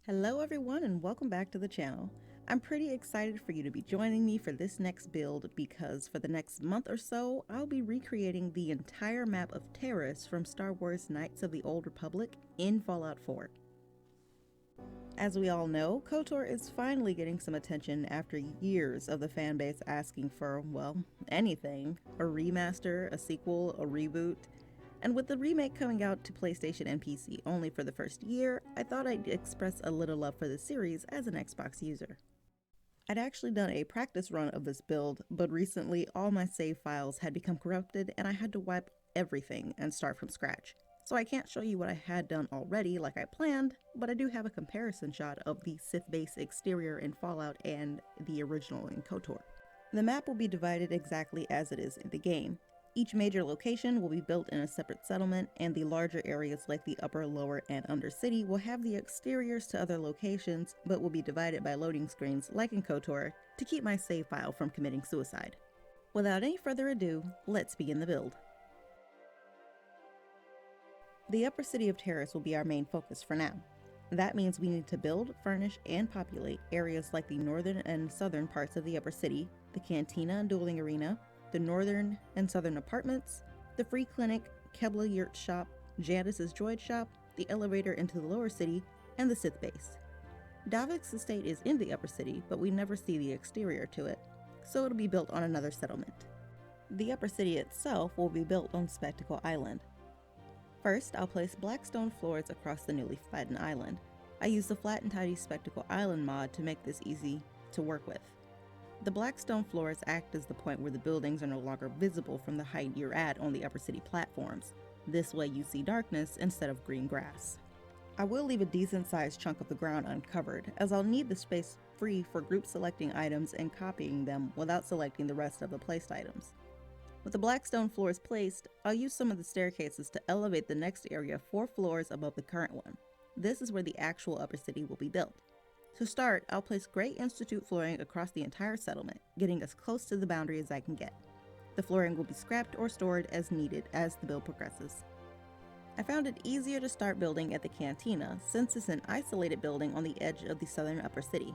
Hello everyone and welcome back to the channel. I'm pretty excited for you to be joining me for this next build because for the next month or so, I'll be recreating the entire map of Taris from Star Wars Knights of the Old Republic in Fallout 4. As we all know, KOTOR is finally getting some attention after years of the fanbase asking for, well, anything. A remaster, a sequel, a reboot. And with the remake coming out to PlayStation and PC only for the first year, I thought I'd express a little love for the series as an Xbox user. I'd actually done a practice run of this build, but recently all my save files had become corrupted and I had to wipe everything and start from scratch. So I can't show you what I had done already like I planned, but I do have a comparison shot of the Sith base exterior in Fallout and the original in KOTOR. The map will be divided exactly as it is in the game. Each major location will be built in a separate settlement, and the larger areas like the Upper, Lower, and Under City will have the exteriors to other locations, but will be divided by loading screens like in KOTOR to keep my save file from committing suicide. Without any further ado, let's begin the build. The Upper City of Taris will be our main focus for now. That means we need to build, furnish, and populate areas like the northern and southern parts of the Upper City, the Cantina and Dueling Arena, the northern and southern apartments, the free clinic, Kebla Yurt shop, Jadis's droid shop, the elevator into the lower city, and the Sith base. Davik's estate is in the upper city, but we never see the exterior to it, so it'll be built on another settlement. The upper city itself will be built on Spectacle Island. First, I'll place black stone floors across the newly flattened island. I use the Flat and Tidy Spectacle Island mod to make this easy to work with. The black stone floors act as the point where the buildings are no longer visible from the height you're at on the upper city platforms. This way you see darkness instead of green grass. I will leave a decent sized chunk of the ground uncovered, as I'll need the space free for group selecting items and copying them without selecting the rest of the placed items. With the black stone floors placed, I'll use some of the staircases to elevate the next area 4 floors above the current one. This is where the actual upper city will be built. To start, I'll place gray Institute flooring across the entire settlement, getting as close to the boundary as I can get. The flooring will be scrapped or stored as needed as the build progresses. I found it easier to start building at the Cantina since it's an isolated building on the edge of the southern upper city.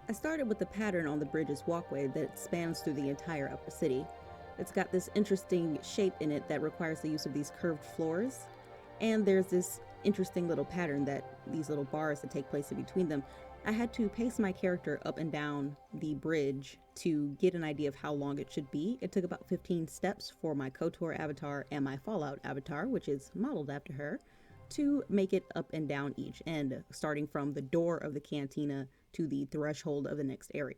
I started with the pattern on the Bridges Walkway that spans through the entire upper city. It's got this interesting shape in it that requires the use of these curved floors, and there's this interesting little pattern that these little bars that take place in between them. I had to pace my character up and down the bridge to get an idea of how long it should be. It took about 15 steps for my KOTOR avatar and my Fallout avatar, which is modeled after her, to make it up and down each end, starting from the door of the cantina to the threshold of the next area.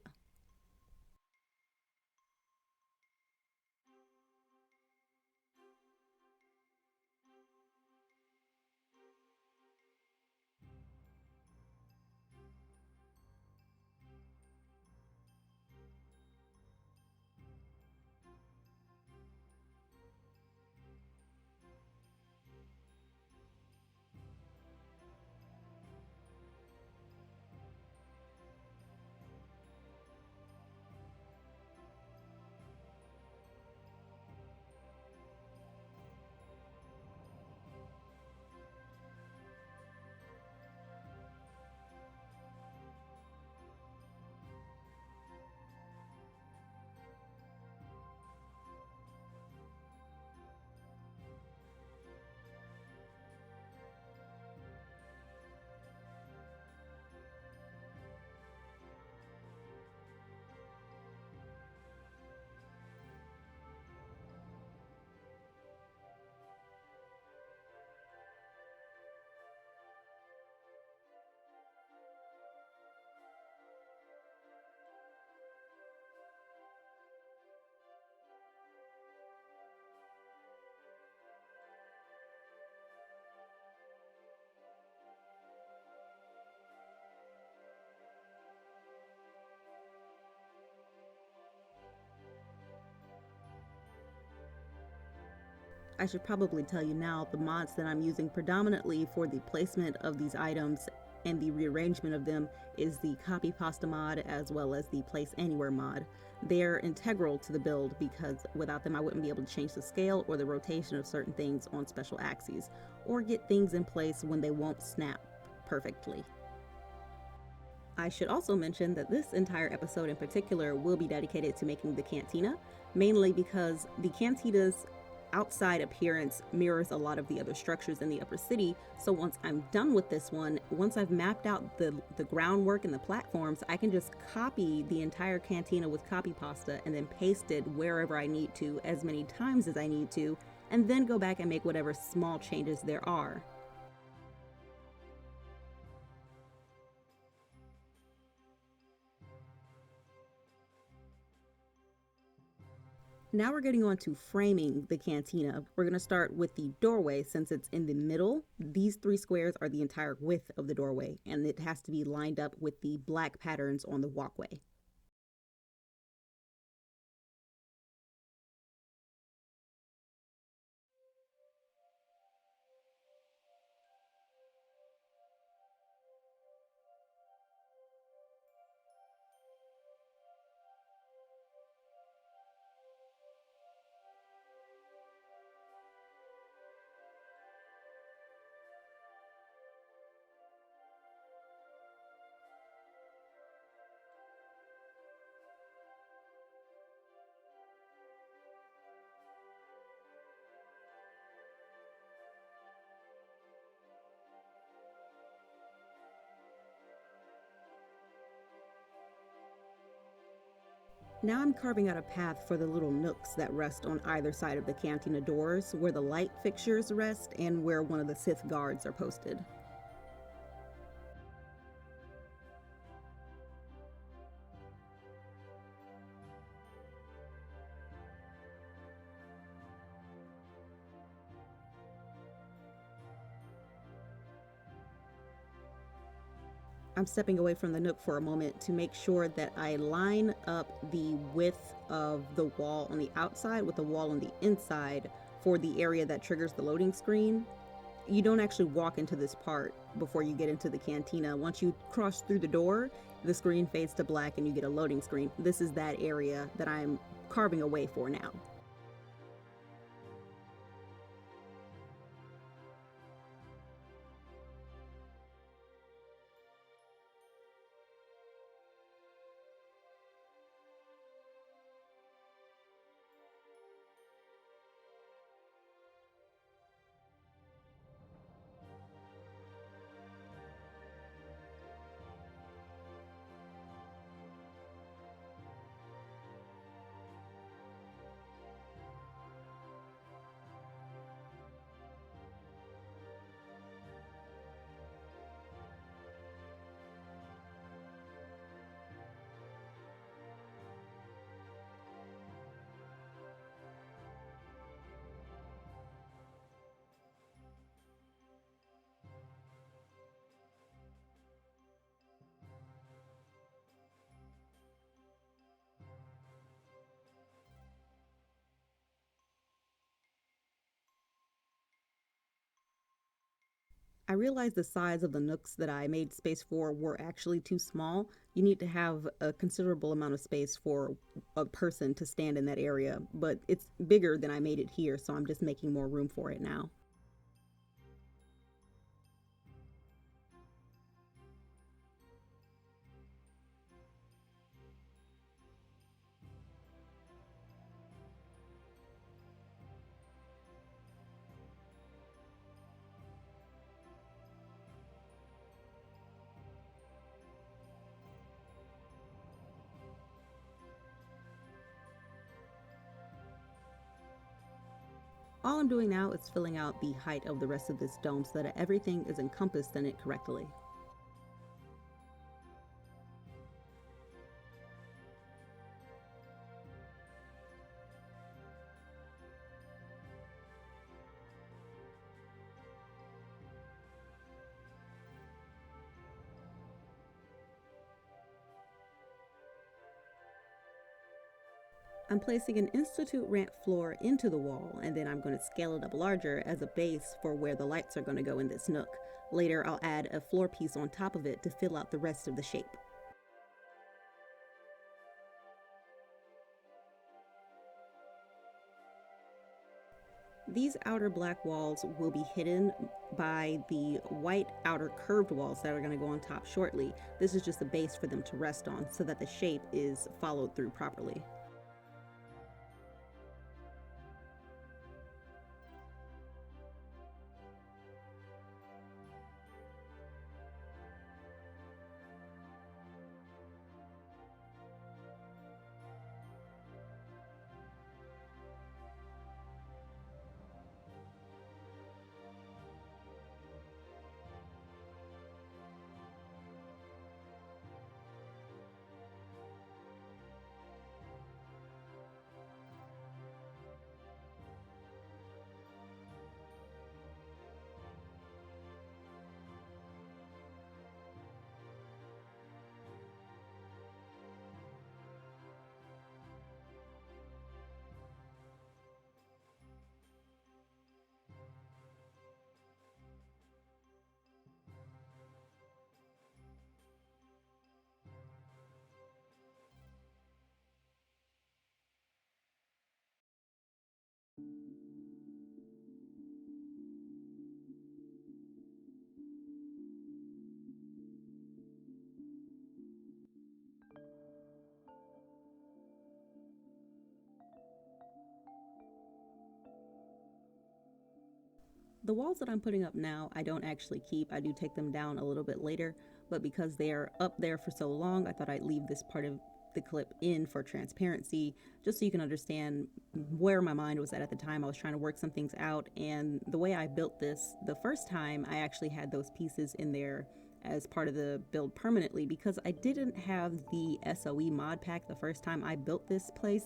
I should probably tell you now, the mods that I'm using predominantly for the placement of these items and the rearrangement of them is the Copy Pasta mod as well as the Place Anywhere mod. They're integral to the build because without them I wouldn't be able to change the scale or the rotation of certain things on special axes, or get things in place when they won't snap perfectly. I should also mention that this entire episode in particular will be dedicated to making the cantina, mainly because the cantina's outside appearance mirrors a lot of the other structures in the Upper City. So once I'm done with this one, once I've mapped out the groundwork and the platforms, I can just copy the entire cantina with copy pasta and then paste it wherever I need to, as many times as I need to, and then go back and make whatever small changes there are. Now we're getting on to framing the cantina. We're going to start with the doorway since it's in the middle. These 3 squares are the entire width of the doorway, and it has to be lined up with the black patterns on the walkway. Now I'm carving out a path for the little nooks that rest on either side of the cantina doors, where the light fixtures rest and where one of the Sith guards are posted. I'm stepping away from the nook for a moment to make sure that I line up the width of the wall on the outside with the wall on the inside for the area that triggers the loading screen. You don't actually walk into this part before you get into the cantina. Once you cross through the door, the screen fades to black and you get a loading screen. This is that area that I'm carving away for now. I realized the size of the nooks that I made space for were actually too small. You need to have a considerable amount of space for a person to stand in that area, but it's bigger than I made it here, so I'm just making more room for it now. All I'm doing now is filling out the height of the rest of this dome so that everything is encompassed in it correctly. I'm placing an Institute ramp floor into the wall, and then I'm going to scale it up larger as a base for where the lights are going to go in this nook. Later, I'll add a floor piece on top of it to fill out the rest of the shape. These outer black walls will be hidden by the white outer curved walls that are going to go on top shortly. This is just a base for them to rest on so that the shape is followed through properly. The walls that I'm putting up now, I don't actually keep. I do take them down a little bit later, but because they are up there for so long, I thought I'd leave this part of the clip in for transparency, just so you can understand where my mind was at the time. I was trying to work some things out, and the way I built this, the first time I actually had those pieces in there as part of the build permanently because I didn't have the SOE mod pack the first time I built this place.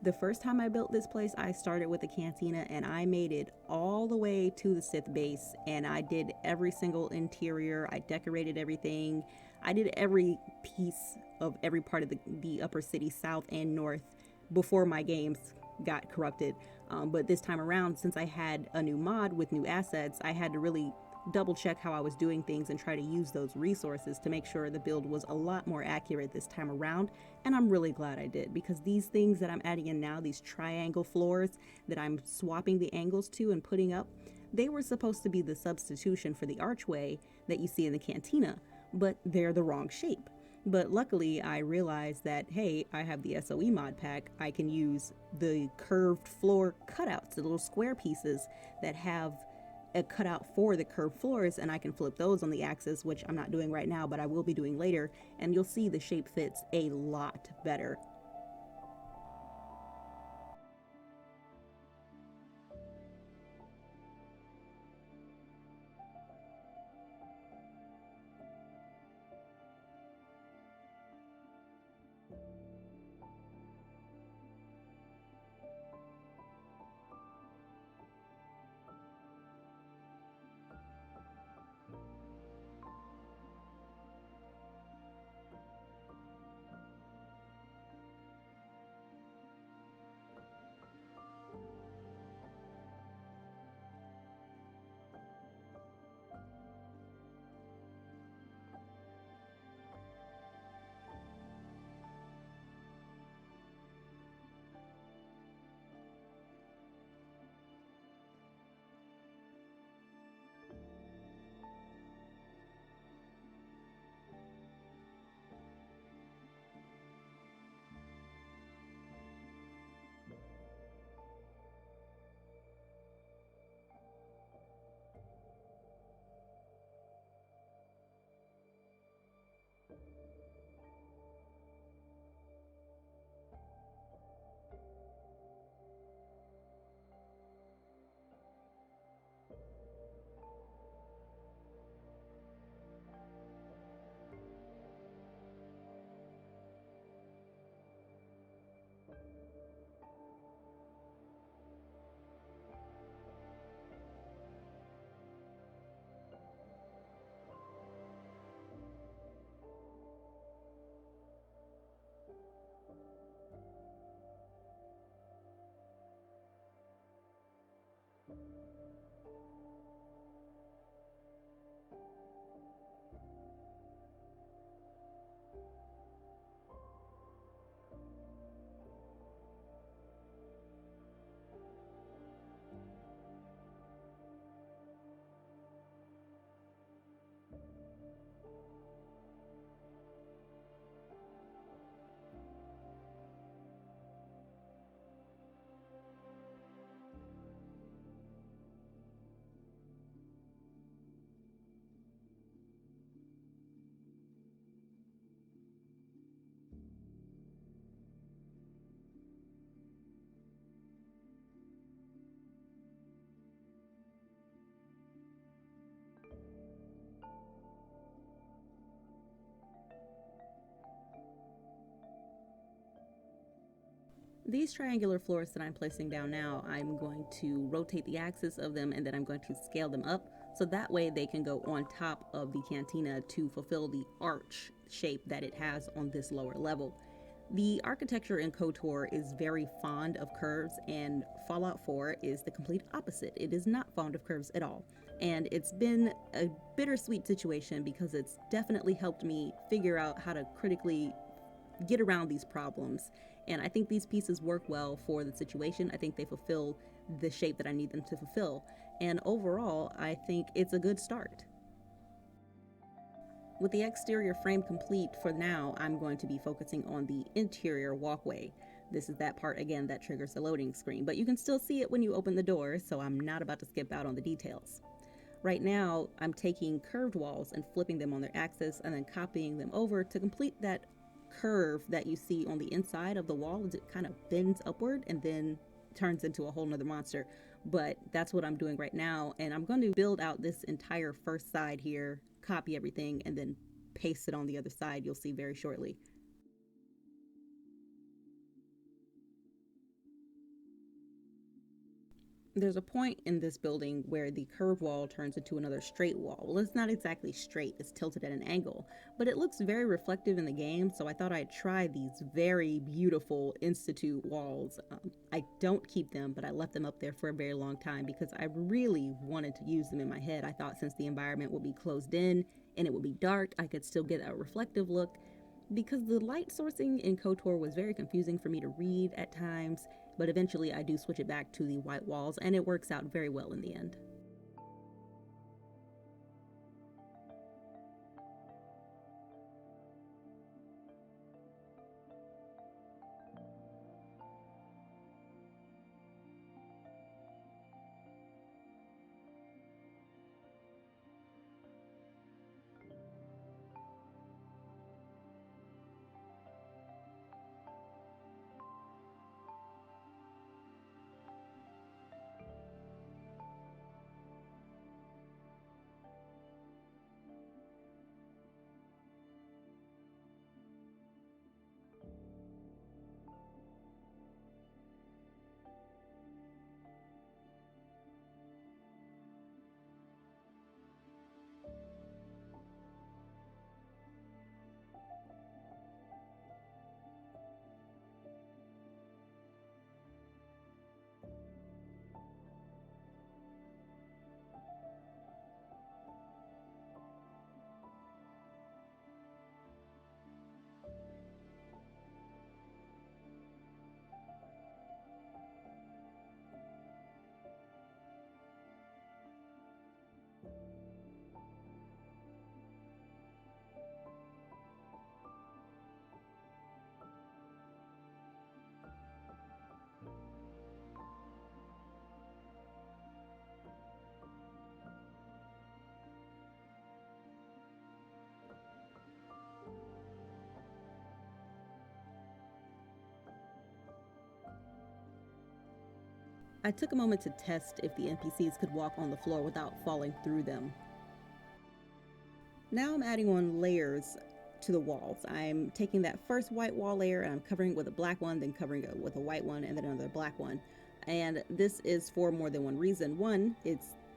The first time I built this place, I started with a cantina and I made it all the way to the Sith base, and I did every single interior. I decorated everything. I did every piece of every part of the Upper City South and North before my games got corrupted. But this time around, since I had a new mod with new assets, I had to really double check how I was doing things and try to use those resources to make sure the build was a lot more accurate this time around. And I'm really glad I did, because these things that I'm adding in now, these triangle floors that I'm swapping the angles to and putting up, they were supposed to be the substitution for the archway that you see in the cantina, but they're the wrong shape. But luckily I realized that, hey, I have the SOE mod pack. I can use the curved floor cutouts, the little square pieces that have a cutout for the curved floors, and I can flip those on the axis, which I'm not doing right now, but I will be doing later, and you'll see the shape fits a lot better. These triangular floors that I'm placing down now, I'm going to rotate the axis of them and then I'm going to scale them up so that way they can go on top of the cantina to fulfill the arch shape that it has on this lower level. The architecture in KOTOR is very fond of curves, and Fallout 4 is the complete opposite. It is not fond of curves at all. And it's been a bittersweet situation because it's definitely helped me figure out how to critically get around these problems. And I think these pieces work well for the situation. I think they fulfill the shape that I need them to fulfill. And overall, I think it's a good start. With the exterior frame complete for now, I'm going to be focusing on the interior walkway. This is that part again that triggers the loading screen, but you can still see it when you open the door, so I'm not about to skip out on the details. Right now, I'm taking curved walls and flipping them on their axis and then copying them over to complete that curve that you see on the inside of the wall as it kind of bends upward and then turns into a whole nother monster. But that's what I'm doing right now, and I'm going to build out this entire first side here, copy everything, and then paste it on the other side. You'll see very shortly. There's a point in this building where the curved wall turns into another straight wall. Well, it's not exactly straight, it's tilted at an angle, but it looks very reflective in the game, so I thought I'd try these very beautiful Institute walls. I don't keep them, but I left them up there for a very long time because I really wanted to use them in my head. I thought since the environment would be closed in and it would be dark, I could still get a reflective look. Because the light sourcing in KOTOR was very confusing for me to read at times, but eventually I do switch it back to the white walls and it works out very well in the end. I took a moment to test if the NPCs could walk on the floor without falling through them. Now I'm adding on layers to the walls. I'm taking that first white wall layer and I'm covering it with a black one, then covering it with a white one, and then another black one. And this is for more than one reason. One,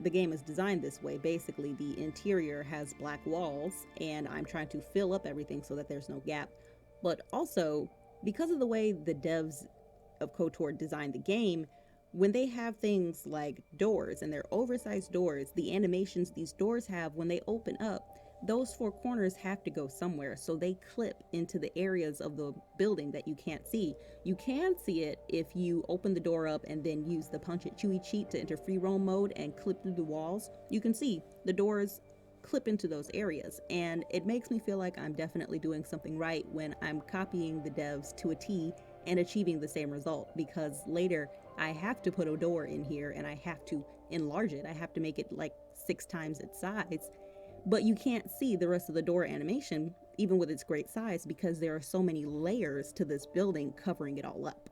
the game is designed this way. Basically, the interior has black walls, and I'm trying to fill up everything so that there's no gap. But also, because of the way the devs of KOTOR designed the game, when they have things like doors and they're oversized doors, the animations these doors have when they open up, those four corners have to go somewhere, so they clip into the areas of the building that you can't see. You can see it if you open the door up and then use the punch it chewy cheat to enter free roam mode and clip through the walls. You can see the doors clip into those areas, and it makes me feel like I'm definitely doing something right when I'm copying the devs to a T and achieving the same result, because later I have to put a door in here and I have to enlarge it. I have to make it like 6 times its size. But you can't see the rest of the door animation, even with its great size, because there are so many layers to this building covering it all up.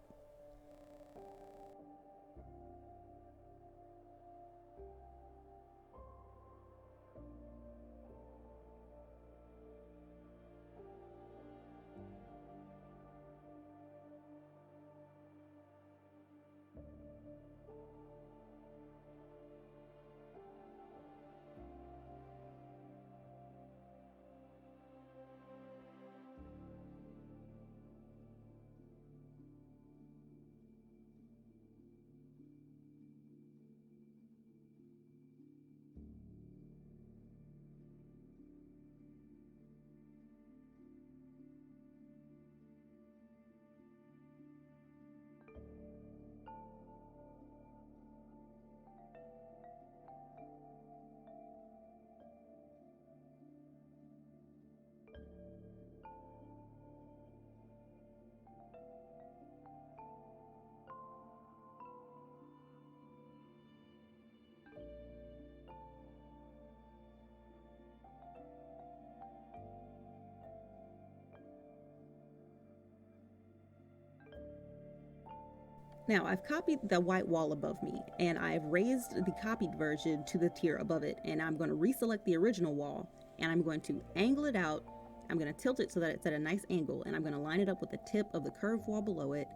Now, I've copied the white wall above me, and I've raised the copied version to the tier above it, and I'm going to reselect the original wall, and I'm going to angle it out. I'm going to tilt it so that it's at a nice angle, and I'm going to line it up with the tip of the curved wall below it,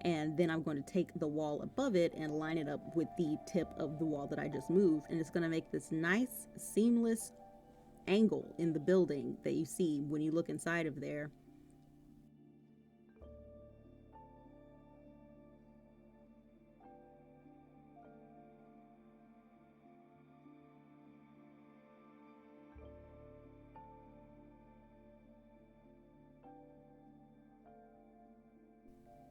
and then I'm going to take the wall above it and line it up with the tip of the wall that I just moved, and it's going to make this nice, seamless angle in the building that you see when you look inside of there.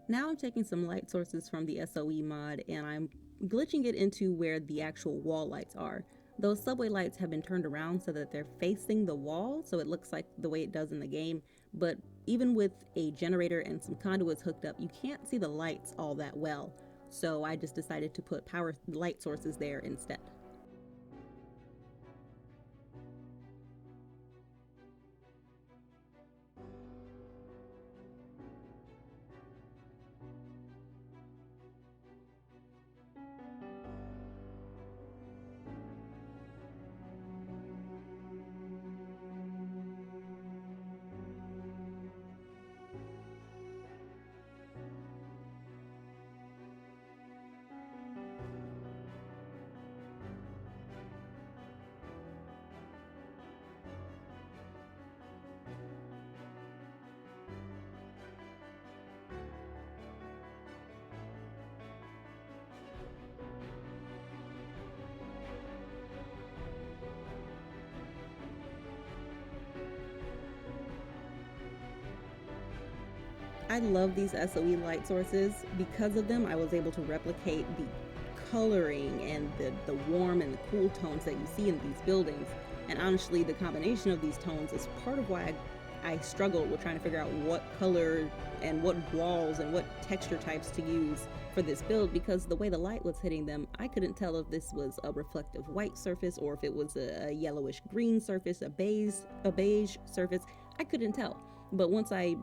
Now I'm taking some light sources from the SOE mod and I'm glitching it into where the actual wall lights are. Those subway lights have been turned around so that they're facing the wall, so it looks like the way it does in the game, but even with a generator and some conduits hooked up, you can't see the lights all that well. So I just decided to put power light sources there instead. I love these SOE light sources. Because of them, I was able to replicate the coloring and the warm and the cool tones that you see in these buildings. And honestly, the combination of these tones is part of why I struggled with trying to figure out what color and what walls and what texture types to use for this build, because the way the light was hitting them, I couldn't tell if this was a reflective white surface or if it was a yellowish green surface, a beige surface. I couldn't tell. But once I,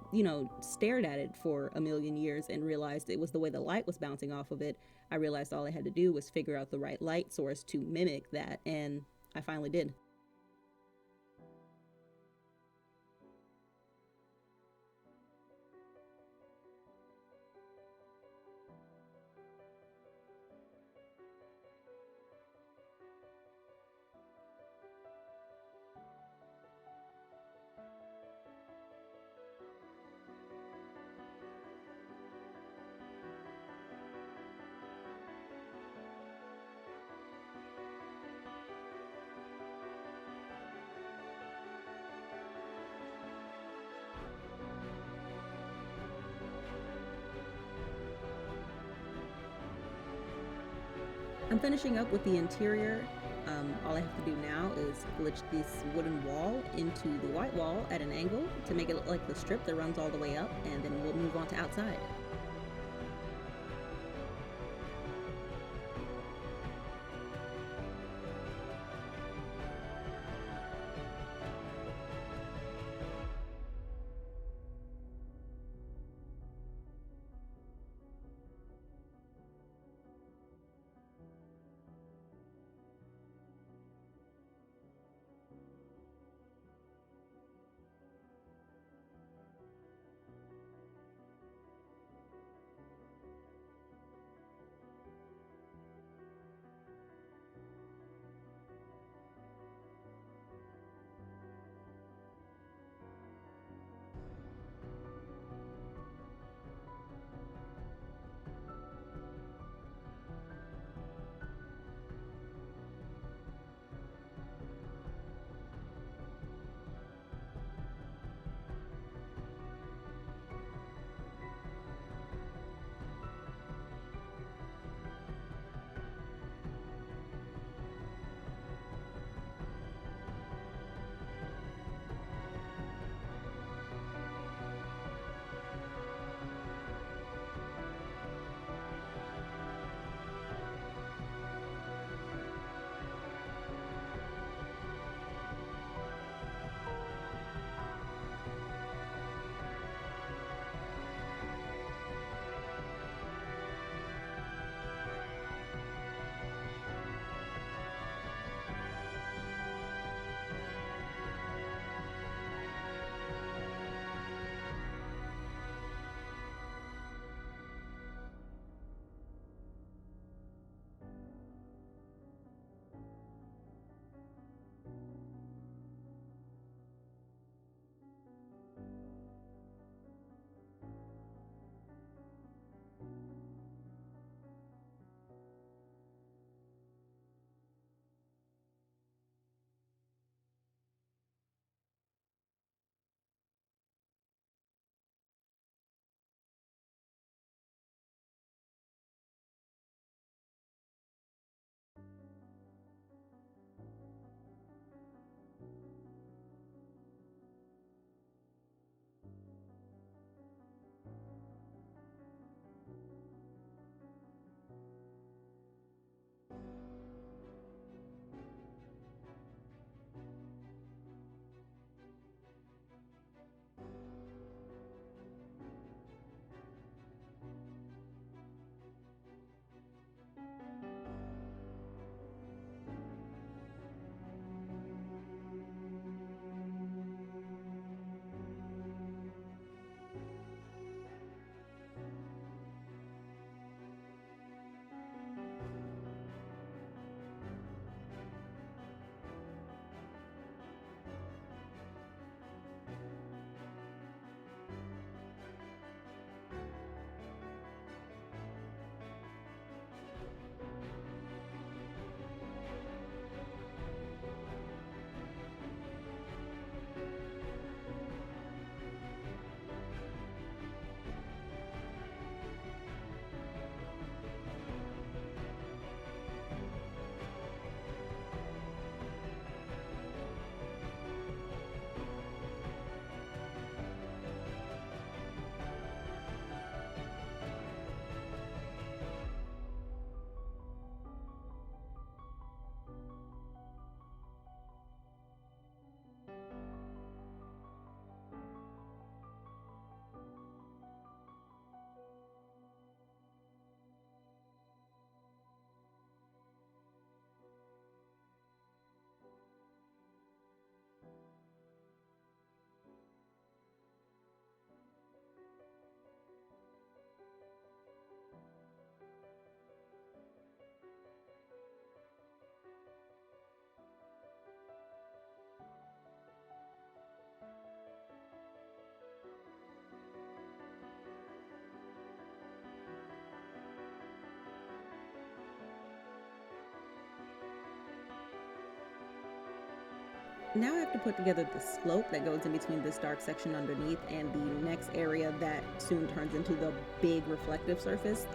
stared at it for a million years and realized it was the way the light was bouncing off of it, I realized all I had to do was figure out the right light source to mimic that, and I finally did. I'm finishing up with the interior. All I have to do now is glitch this wooden wall into the white wall at an angle to make it look like the strip that runs all the way up, and then we'll move on to outside. Now I have to put together the slope that goes in between this dark section underneath and the next area that soon turns into the big reflective surface.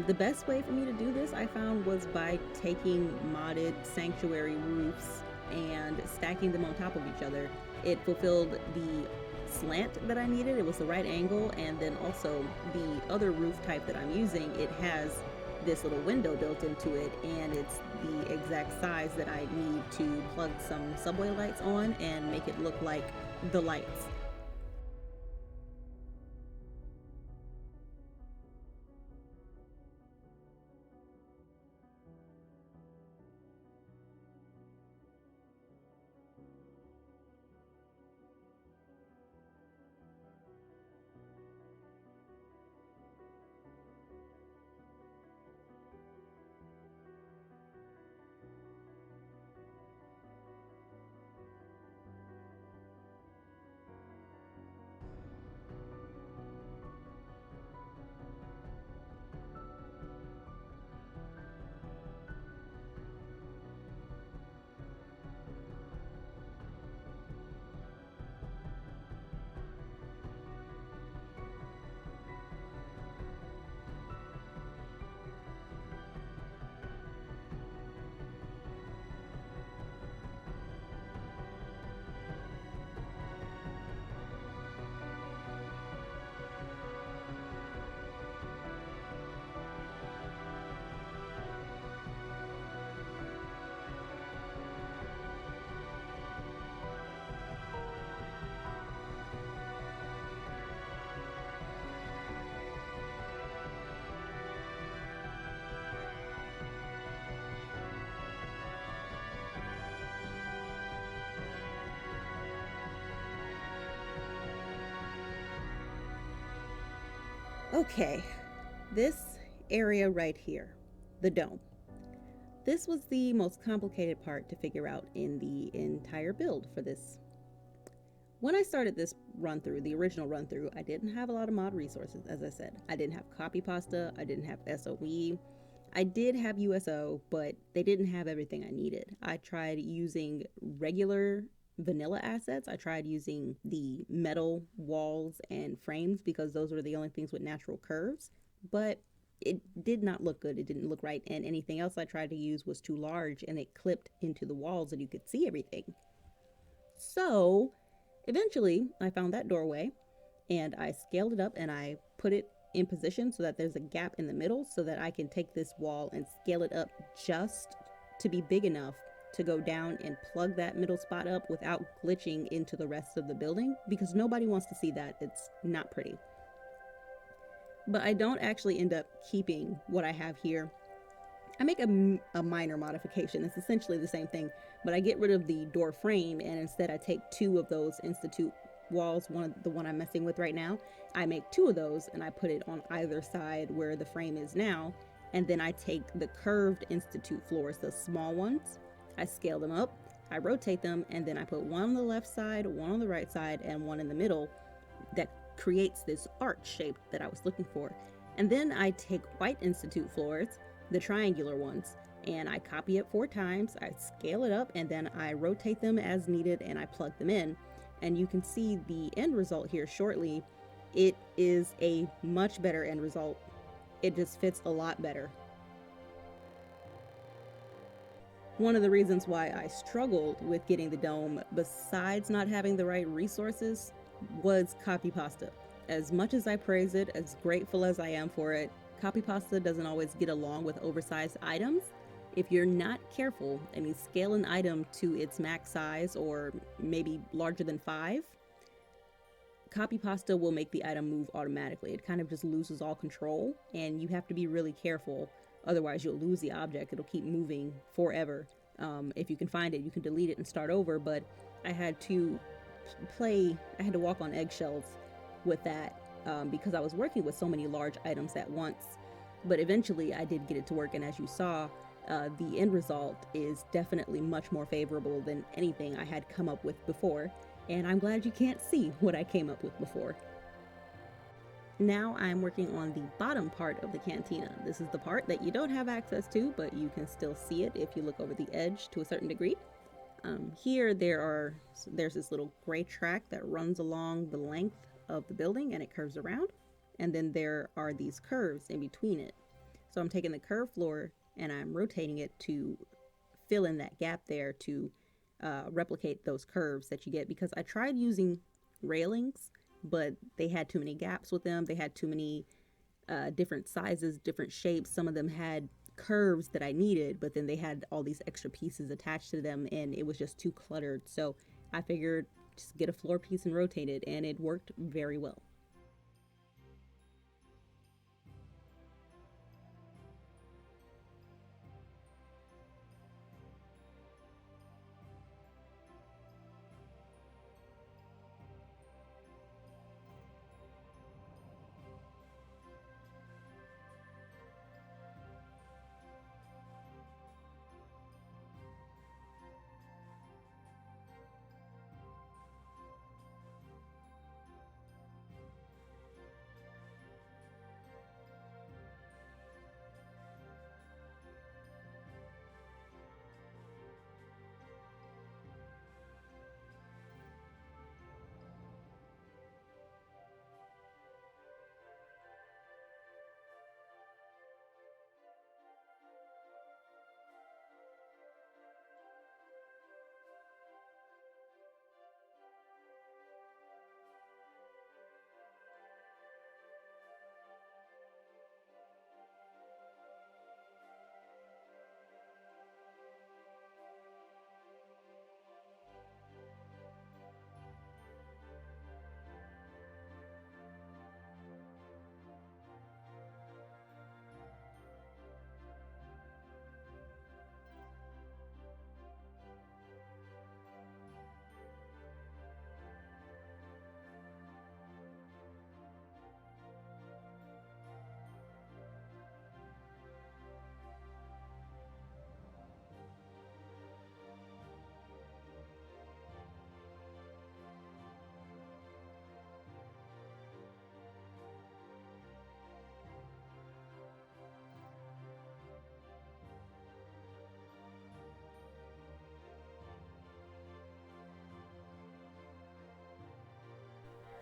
The best way for me to do this, I found, was by taking modded sanctuary roofs and stacking them on top of each other. It fulfilled the slant that I needed, it was the right angle, and then also the other roof type that I'm using, it has this little window built into it, and it's the exact size that I need to plug some subway lights on and make it look like the lights. Okay, this area right here, the dome. This was the most complicated part to figure out in the entire build for this. When I started this run through, the original run through, I didn't have a lot of mod resources, as I said. I didn't have copy pasta, I didn't have SOE. I did have USO, but they didn't have everything I needed. I tried using regular vanilla assets. I tried using the metal walls and frames because those were the only things with natural curves, but it did not look good. It didn't look right, and anything else I tried to use was too large and it clipped into the walls and you could see everything. So eventually I found that doorway and I scaled it up and I put it in position so that there's a gap in the middle so that I can take this wall and scale it up just to be big enough to go down and plug that middle spot up without glitching into the rest of the building, because nobody wants to see that. It's not pretty. But I don't actually end up keeping what I have here. I make a minor modification. It's essentially the same thing, but I get rid of the door frame and instead I take two of those Institute walls, the one I'm messing with right now. I make two of those and I put it on either side where the frame is now, and then I take the curved Institute floors, the small ones, I scale them up, I rotate them, and then I put one on the left side, one on the right side, and one in the middle that creates this arch shape that I was looking for. And then I take white Institute floors, the triangular ones, and I copy it 4 times, I scale it up, and then I rotate them as needed and I plug them in. And you can see the end result here shortly. It is a much better end result. It just fits a lot better. One of the reasons why I struggled with getting the dome, besides not having the right resources, was copy pasta. As much as I praise it, as grateful as I am for it, copy pasta doesn't always get along with oversized items. If you're not careful and you scale an item to its max size or maybe larger than 5, copy pasta will make the item move automatically. It kind of just loses all control and you have to be really careful. Otherwise you'll lose the object. It'll keep moving forever. If you can find it, you can delete it and start over, but I had to walk on eggshells with that because I was working with so many large items at once. But eventually I did get it to work, and as you saw, the end result is definitely much more favorable than anything I had come up with before, and I'm glad you can't see what I came up with before. Now I'm working on the bottom part of the cantina. This is the part that you don't have access to, but you can still see it if you look over the edge to a certain degree. Here there's this little gray track that runs along the length of the building and it curves around, and then there are these curves in between it. So I'm taking the curved floor and I'm rotating it to fill in that gap there to replicate those curves that you get, because I tried using railings, but they had too many gaps with them. They had too many different sizes, different shapes. Some of them had curves that I needed, but then they had all these extra pieces attached to them and it was just too cluttered. So I figured just get a floor piece and rotate it, and it worked very well.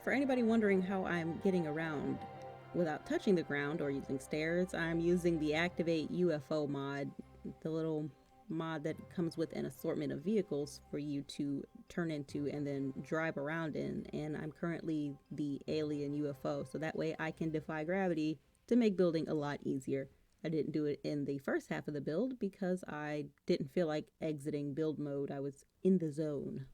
For anybody wondering how I'm getting around without touching the ground or using stairs, I'm using the Activate UFO mod, the little mod that comes with an assortment of vehicles for you to turn into and then drive around in. And I'm currently the alien UFO, so that way I can defy gravity to make building a lot easier. I didn't do it in the first half of the build because I didn't feel like exiting build mode. I was in the zone.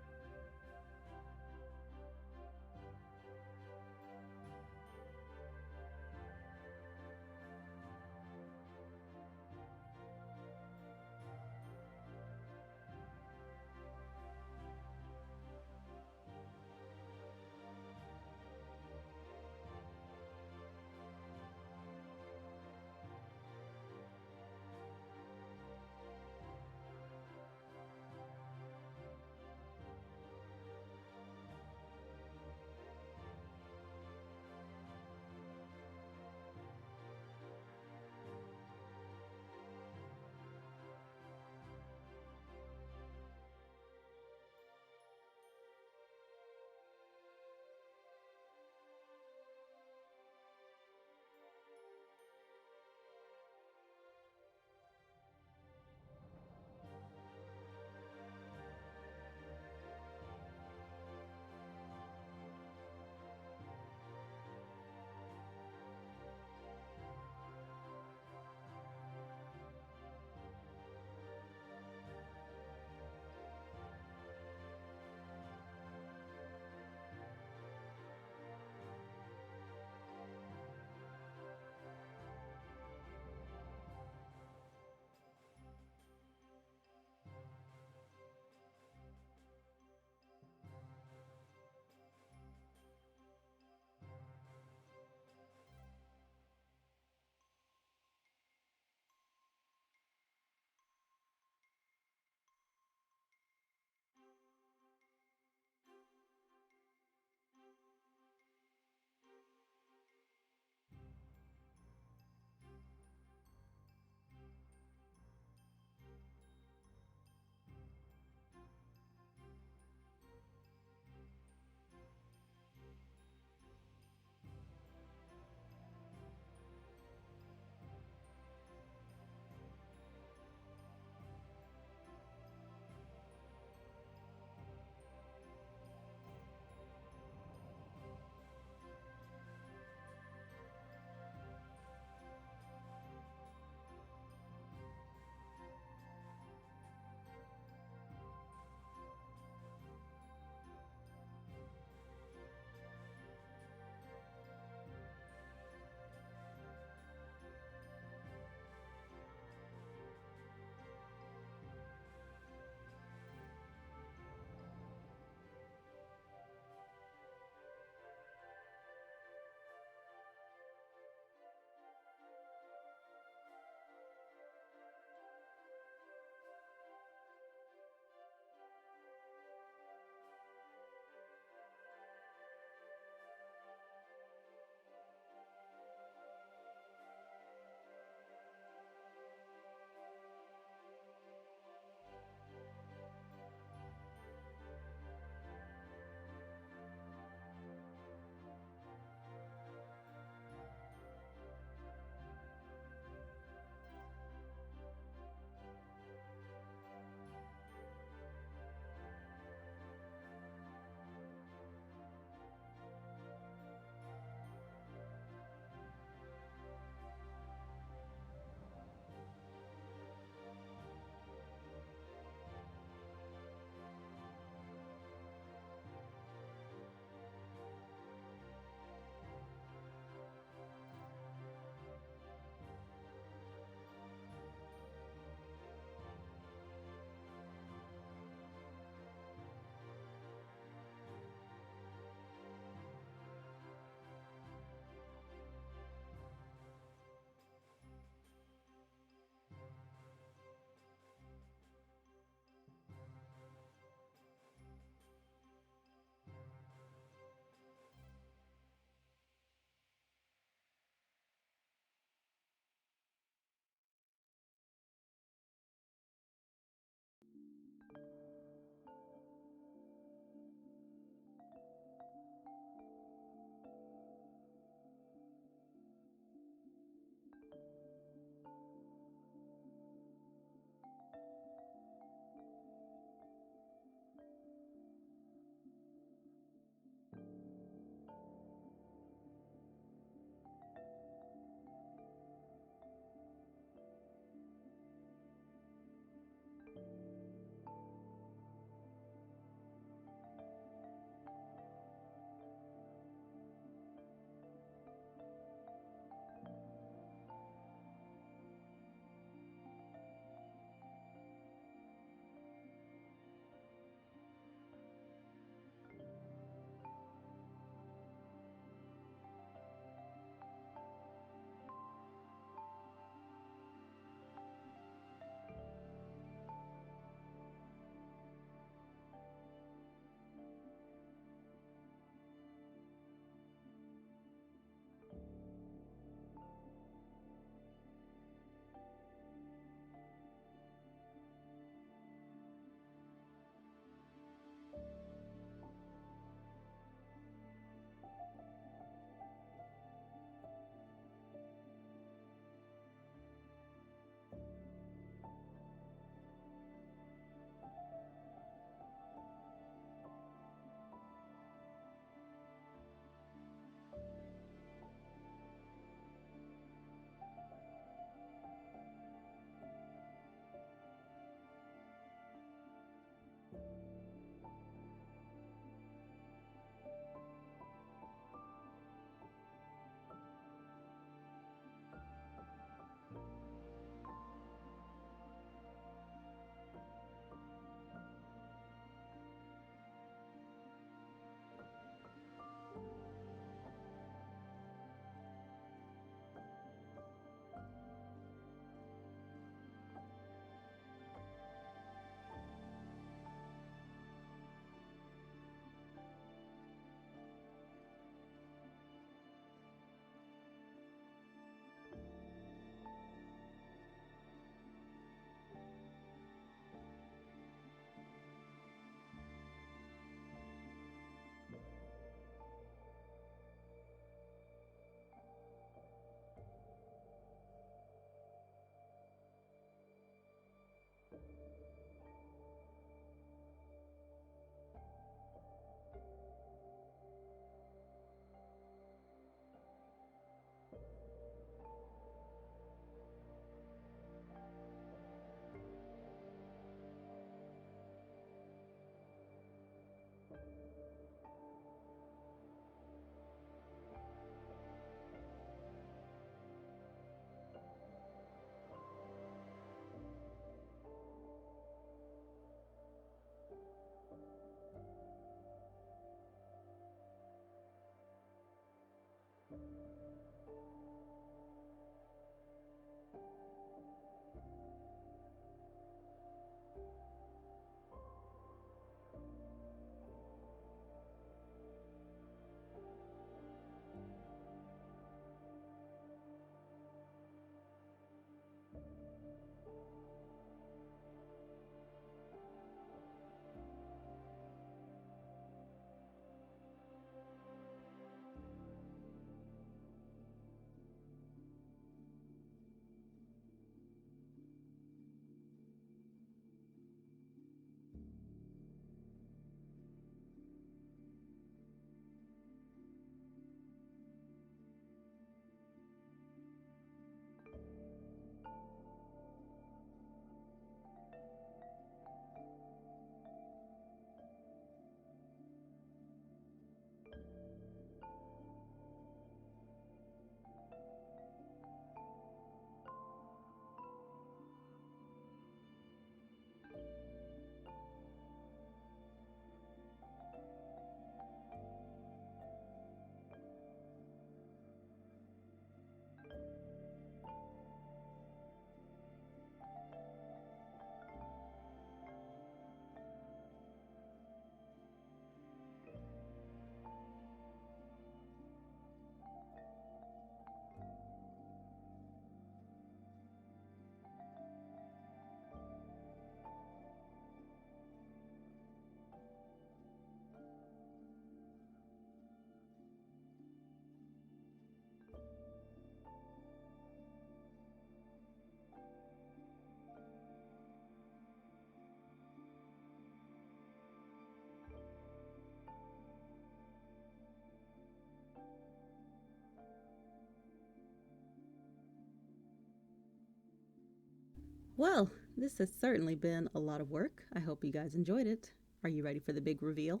Well, this has certainly been a lot of work. I hope you guys enjoyed it. Are you ready for the big reveal?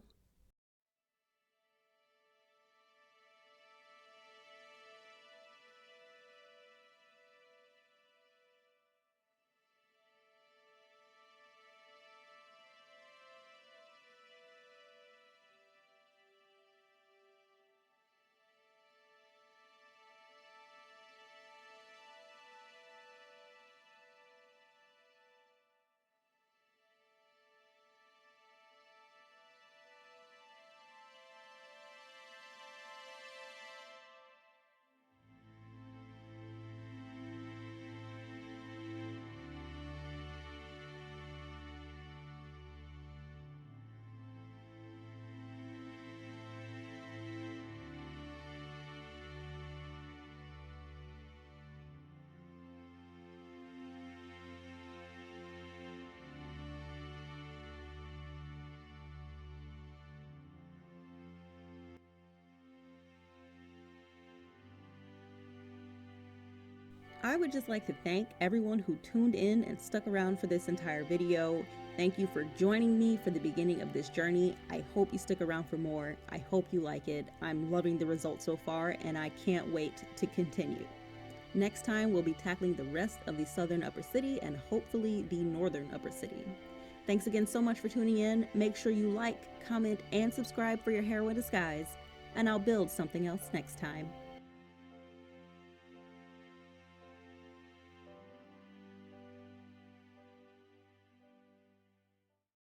I would just like to thank everyone who tuned in and stuck around for this entire video. Thank you for joining me for the beginning of this journey. I hope you stick around for more. I hope you like it. I'm loving the results so far, and I can't wait to continue. Next time, we'll be tackling the rest of the southern Upper City and hopefully the northern Upper City. Thanks again so much for tuning in. Make sure you like, comment, and subscribe for your hero in disguise, and I'll build something else next time.